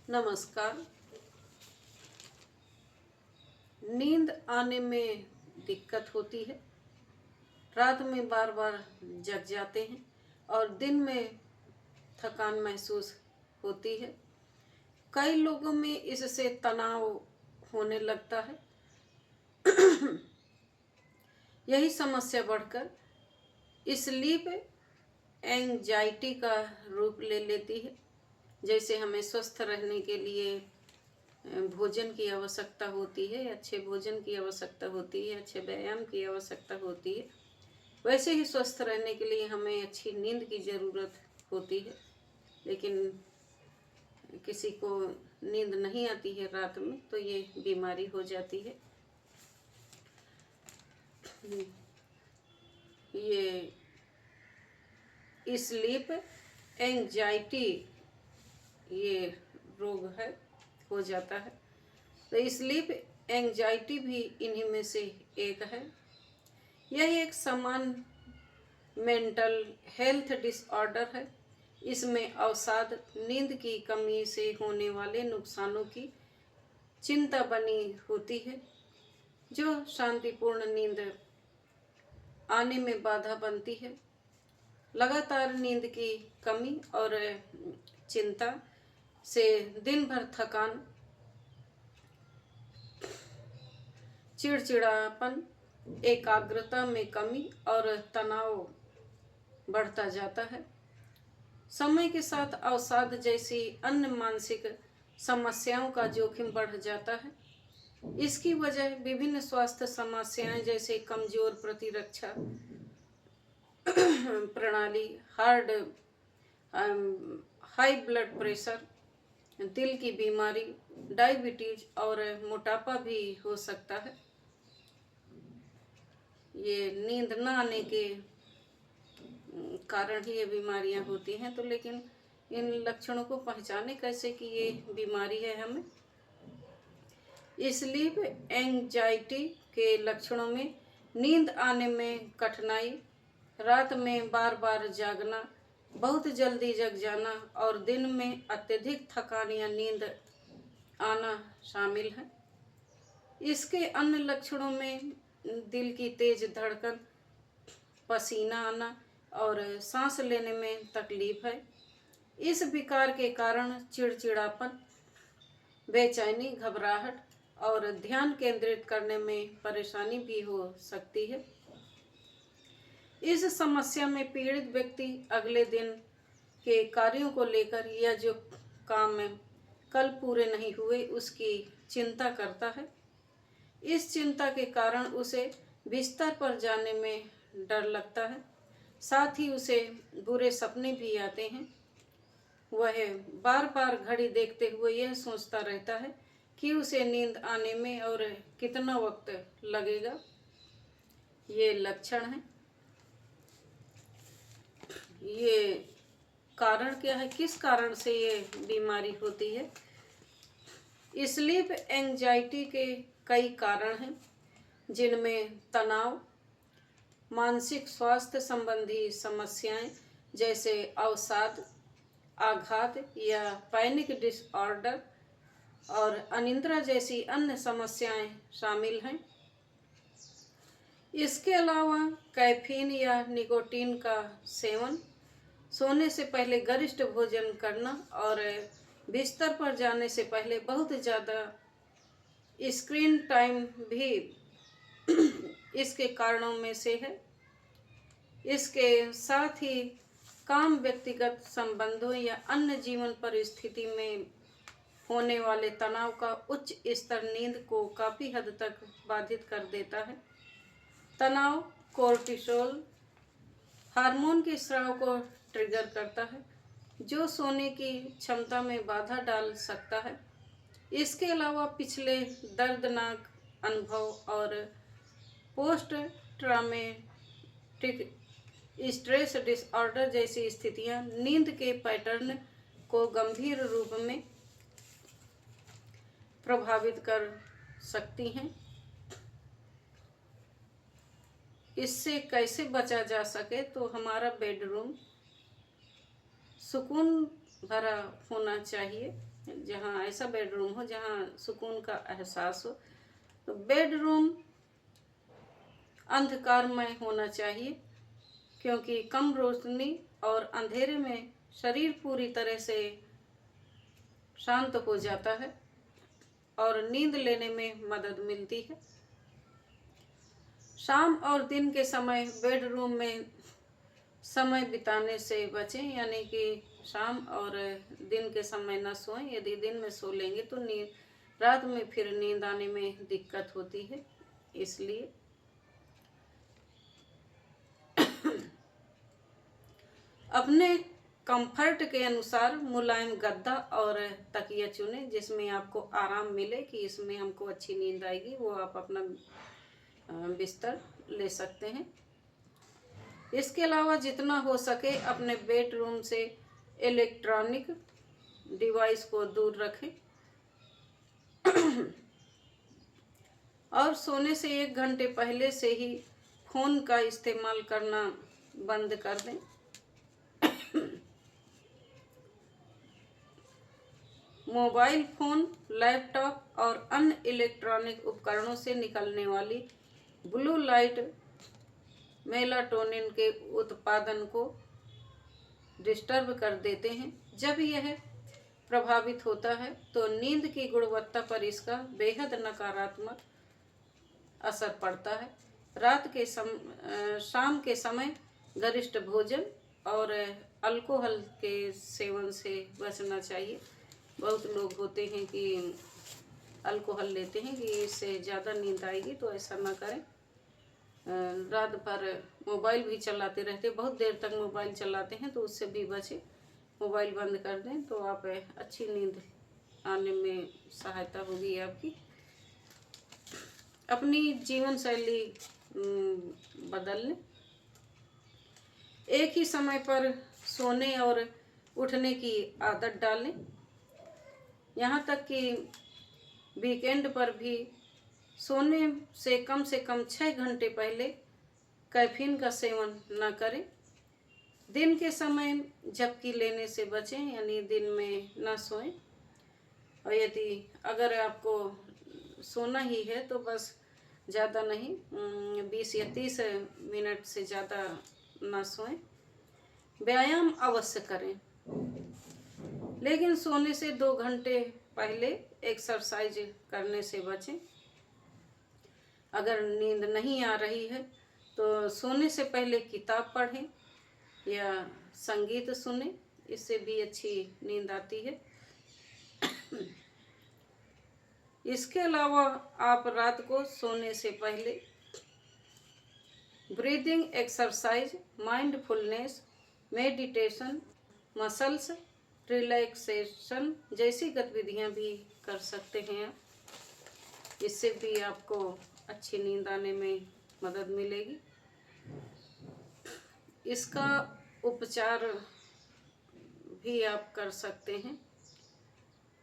नमस्कार। नींद आने में दिक्कत होती है। रात में बार बार जग जाते हैं और दिन में थकान महसूस होती है। कई लोगों में इससे तनाव होने लगता है। यही समस्या बढ़कर स्लीप एंजाइटी का रूप ले लेती है। जैसे हमें स्वस्थ रहने के लिए भोजन की आवश्यकता होती है, अच्छे भोजन की आवश्यकता होती है, अच्छे व्यायाम की आवश्यकता होती है, वैसे ही स्वस्थ रहने के लिए हमें अच्छी नींद की ज़रूरत होती है। लेकिन किसी को नींद नहीं आती है रात में, तो ये बीमारी हो जाती है। ये स्लीप एंजाइटी ये रोग है, हो जाता है। तो स्लीप एंजाइटी भी इन्हीं में से एक है। यह एक समान मेंटल हेल्थ डिसऑर्डर है। इसमें अवसाद, नींद की कमी से होने वाले नुकसानों की चिंता बनी होती है, जो शांतिपूर्ण नींद आने में बाधा बनती है। लगातार नींद की कमी और चिंता से दिन भर थकान, चिड़चिड़ापन, एकाग्रता में कमी और तनाव बढ़ता जाता है। समय के साथ अवसाद जैसी अन्य मानसिक समस्याओं का जोखिम बढ़ जाता है। इसकी वजह विभिन्न स्वास्थ्य समस्याएं जैसे कमजोर प्रतिरक्षा प्रणाली, हार्ट, हाई ब्लड प्रेशर, दिल की बीमारी, डायबिटीज और मोटापा भी हो सकता है। ये नींद न आने के कारण ही ये बीमारियां होती हैं। तो लेकिन इन लक्षणों को पहचाने कैसे कि ये बीमारी है हमें। स्लीप एंजाइटी के लक्षणों में नींद आने में कठिनाई, रात में बार बार जागना, बहुत जल्दी जग जाना और दिन में अत्यधिक थकान या नींद आना शामिल है। इसके अन्य लक्षणों में दिल की तेज धड़कन, पसीना आना और सांस लेने में तकलीफ है। इस विकार के कारण चिड़चिड़ापन, बेचैनी, घबराहट और ध्यान केंद्रित करने में परेशानी भी हो सकती है। इस समस्या में पीड़ित व्यक्ति अगले दिन के कार्यों को लेकर या जो काम कल पूरे नहीं हुए उसकी चिंता करता है। इस चिंता के कारण उसे बिस्तर पर जाने में डर लगता है। साथ ही उसे बुरे सपने भी आते हैं। वह बार बार घड़ी देखते हुए यह सोचता रहता है कि उसे नींद आने में और कितना वक्त लगेगा। ये लक्षण है। ये कारण क्या है, किस कारण से ये बीमारी होती है? स्लीप एंजाइटी के कई कारण हैं, जिनमें तनाव, मानसिक स्वास्थ्य संबंधी समस्याएं जैसे अवसाद, आघात या पैनिक डिसऑर्डर और अनिद्रा जैसी अन्य समस्याएं शामिल हैं। इसके अलावा कैफीन या निकोटीन का सेवन, सोने से पहले गरिष्ठ भोजन करना और बिस्तर पर जाने से पहले बहुत ज़्यादा स्क्रीन टाइम भी इसके कारणों में से है। इसके साथ ही काम, व्यक्तिगत संबंधों या अन्य जीवन परिस्थिति में होने वाले तनाव का उच्च स्तर नींद को काफ़ी हद तक बाधित कर देता है। तनाव कोर्टिसोल हार्मोन के स्राव को ट्रिगर करता है, जो सोने की क्षमता में बाधा डाल सकता है। इसके अलावा पिछले दर्दनाक अनुभव और पोस्ट ट्रॉमेटिक स्ट्रेस डिसऑर्डर जैसी स्थितियां नींद के पैटर्न को गंभीर रूप में प्रभावित कर सकती हैं। इससे कैसे बचा जा सके, तो हमारा बेडरूम सुकून भरा होना चाहिए, जहाँ ऐसा बेडरूम हो जहाँ सुकून का एहसास हो। तो बेडरूम अंधकारमय होना चाहिए, क्योंकि कम रोशनी और अंधेरे में शरीर पूरी तरह से शांत हो जाता है और नींद लेने में मदद मिलती है। शाम और दिन के समय बेडरूम में समय बिताने से बचें, यानी कि शाम और दिन के समय न सोएं। यदि दिन में सो लेंगे तो नींद रात में फिर नींद आने में दिक्कत होती है। इसलिए अपने कंफर्ट के अनुसार मुलायम गद्दा और तकिया चुनें, जिसमें आपको आराम मिले कि इसमें हमको अच्छी नींद आएगी, वो आप अपना बिस्तर ले सकते हैं। इसके अलावा जितना हो सके अपने बेडरूम से इलेक्ट्रॉनिक डिवाइस को दूर रखें और सोने से 1 घंटे पहले से ही फ़ोन का इस्तेमाल करना बंद कर दें। मोबाइल फ़ोन, लैपटॉप और अन्य इलेक्ट्रॉनिक उपकरणों से निकलने वाली ब्लू लाइट मेलाटोनिन के उत्पादन को डिस्टर्ब कर देते हैं। जब यह प्रभावित होता है तो नींद की गुणवत्ता पर इसका बेहद नकारात्मक असर पड़ता है। शाम के समय गरिष्ठ भोजन और अल्कोहल के सेवन से बचना चाहिए। बहुत लोग होते हैं कि अल्कोहल लेते हैं कि इससे ज़्यादा नींद आएगी, तो ऐसा ना करें। रात भर मोबाइल भी चलाते रहते, बहुत देर तक मोबाइल चलाते हैं, तो उससे भी बचें। मोबाइल बंद कर दें तो आप अच्छी नींद आने में सहायता होगी आपकी। अपनी जीवन शैली बदल लें। एक ही समय पर सोने और उठने की आदत डालें। यहाँ तक कि वीकेंड पर भी सोने से कम 6 घंटे पहले कैफीन का सेवन न करें। दिन के समय झपकी लेने से बचें, यानी दिन में न सोएं। और यदि अगर आपको सोना ही है तो बस ज़्यादा नहीं, 20 या 30 मिनट से ज़्यादा न सोएं। व्यायाम अवश्य करें, लेकिन सोने से 2 घंटे पहले एक्सरसाइज करने से बचें। अगर नींद नहीं आ रही है तो सोने से पहले किताब पढ़ें या संगीत सुनें, इससे भी अच्छी नींद आती है। इसके अलावा आप रात को सोने से पहले breathing exercise, mindfulness, meditation, muscles relaxation जैसी गतिविधियां भी कर सकते हैं। इससे भी आपको अच्छी नींद आने में मदद मिलेगी। इसका उपचार भी आप कर सकते हैं।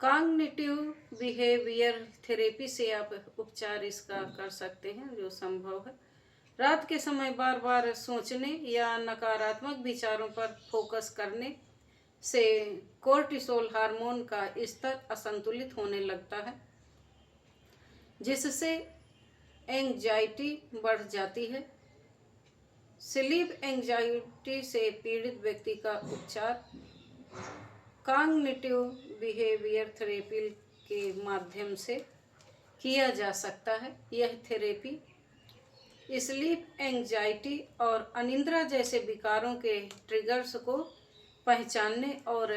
कॉग्निटिव बिहेवियर थेरेपी से आप उपचार इसका कर सकते हैं, जो संभव है। रात के समय बार बार सोचने या नकारात्मक विचारों पर फोकस करने से कोर्टिसोल हार्मोन का स्तर असंतुलित होने लगता है, जिससे एंजाइटी बढ़ जाती है। स्लीप एंजाइटी से पीड़ित व्यक्ति का उपचार कॉग्निटिव बिहेवियर थेरेपी के माध्यम से किया जा सकता है। यह थेरेपी स्लीप एंजाइटी और अनिद्रा जैसे विकारों के ट्रिगर्स को पहचानने और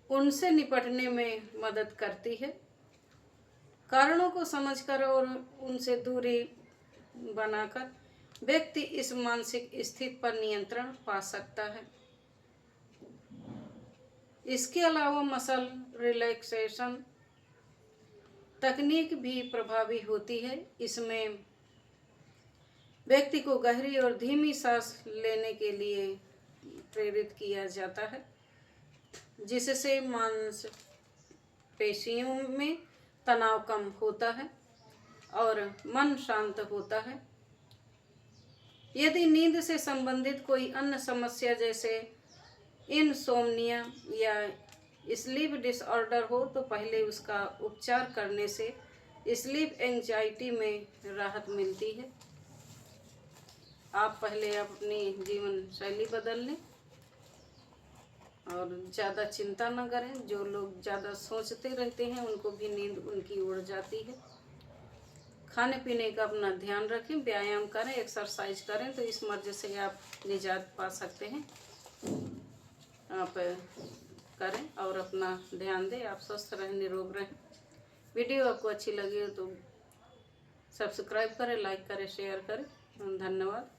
उनसे निपटने में मदद करती है। कारणों को समझकर और उनसे दूरी बनाकर व्यक्ति इस मानसिक स्थिति पर नियंत्रण पा सकता है। इसके अलावा मसल रिलैक्सेशन तकनीक भी प्रभावी होती है। इसमें व्यक्ति को गहरी और धीमी सांस लेने के लिए प्रेरित किया जाता है, जिससे मांसपेशियों में तनाव कम होता है और मन शांत होता है। यदि नींद से संबंधित कोई अन्य समस्या जैसे इनसोम्निया या स्लीप डिसऑर्डर हो तो पहले उसका उपचार करने से स्लीप एंजाइटी में राहत मिलती है। आप पहले अपनी जीवन शैली बदल लें और ज़्यादा चिंता न करें। जो लोग ज़्यादा सोचते रहते हैं उनको भी नींद उनकी उड़ जाती है। खाने पीने का अपना ध्यान रखें, व्यायाम करें, एक्सरसाइज करें तो इस मर्ज से आप निजात पा सकते हैं। आप करें और अपना ध्यान दें। आप स्वस्थ रहें, निरोग रहें। वीडियो आपको अच्छी लगी हो तो सब्सक्राइब करें, लाइक करें, शेयर करें। धन्यवाद।